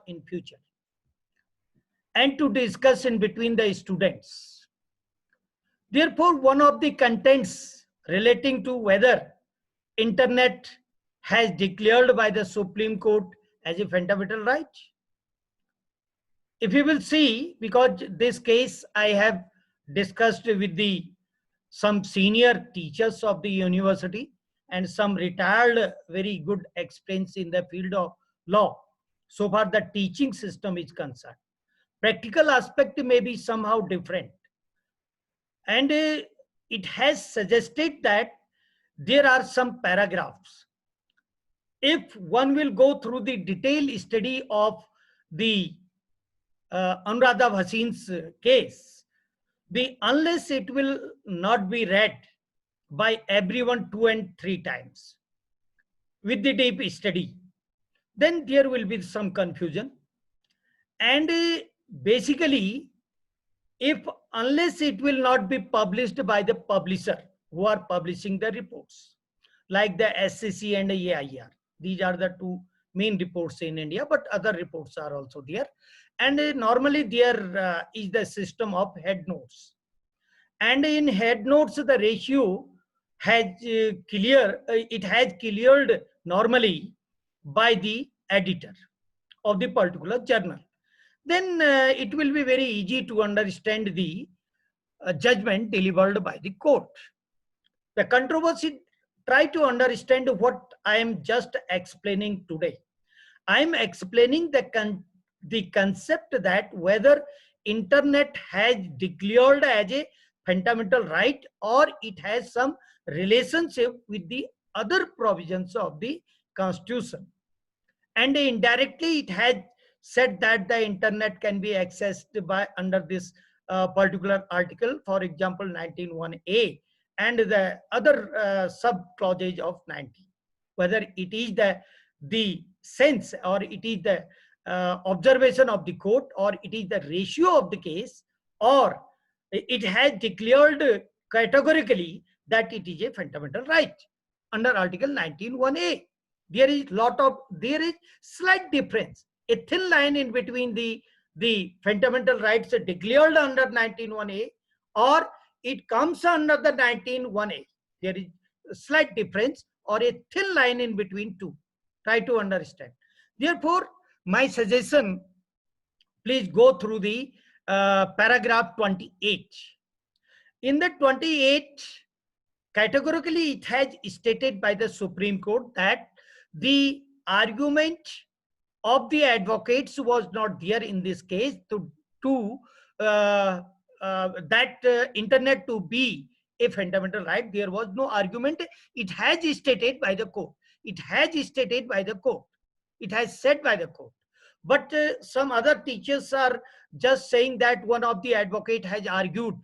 in future, and to discuss in between the students. Therefore, one of the contents relating to whether internet has declared by the Supreme Court as a fundamental right. If you will see, because this case I have discussed with the some senior teachers of the university and some retired very good experience in the field of law, so far the teaching system is concerned. Practical aspect may be somehow different, and it has suggested that there are some paragraphs. If one will go through the detailed study of the Anuradha Bhasin's case, the unless it will not be read by everyone 2 and 3 times with the deep study, then there will be some confusion. And basically, if unless it will not be published by the publisher who are publishing the reports, like the SCC and the AIR, these are the two main reports in India, but other reports are also there. And normally there is the system of head notes, and in head notes the ratio has it has cleared normally by the editor of the particular journal. Then it will be very easy to understand the judgment delivered by the court. The controversy, try to understand what I am just explaining today. I am explaining the concept that whether internet has declared as a fundamental right or it has some relationship with the other provisions of the constitution. And indirectly it has said that the internet can be accessed by under this particular article, for example 19(1)(a) and the other sub clauses of 19. Whether it is the sense or it is the observation of the court or it is the ratio of the case, or it has declared categorically that it is a fundamental right under article 19(1)(a). There is slight difference, a thin line in between the fundamental rights declared under 19(1)(a) or it comes under the 19(1)(a). There is a slight difference or a thin line in between two. Try to understand. Therefore, my suggestion, please go through the paragraph 28. In the 28, categorically it has stated by the Supreme Court that the argument of the advocates was not there in this case to internet to be a fundamental right. There was no argument. It has stated by the court. It has stated by the court. It has said by the court. But some other teachers are just saying that one of the advocate has argued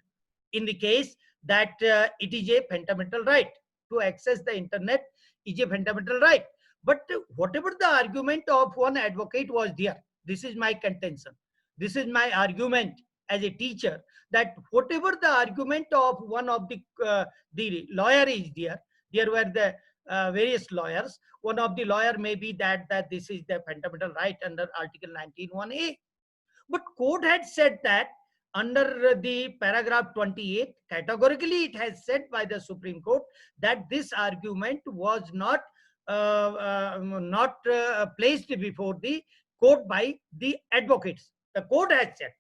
in the case that it is a fundamental right to access the internet is a fundamental right. But whatever the argument of one advocate was there, this is my contention. This is my argument as a teacher, that whatever the argument of one of the lawyer is there, there were the various lawyers. One of the lawyer may be that this is the fundamental right under article 19(1)(a). But court had said that under the paragraph 28, categorically it has said by the Supreme Court that this argument was not placed before the court by the advocates. The court has said,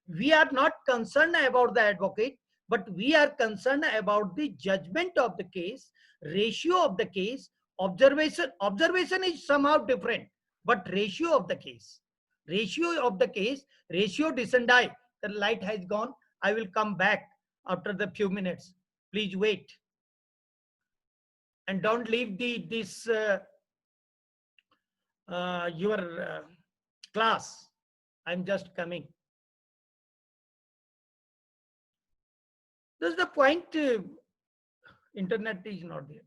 we are not concerned about the advocate, but we are concerned about the judgment of the case, ratio of the case, observation. Observation is somehow different, but ratio of the case. Ratio descendi. The light has gone. I will come back after the few minutes. Please wait. And don't leave your class. I'm just coming. That's the point. Internet is not there.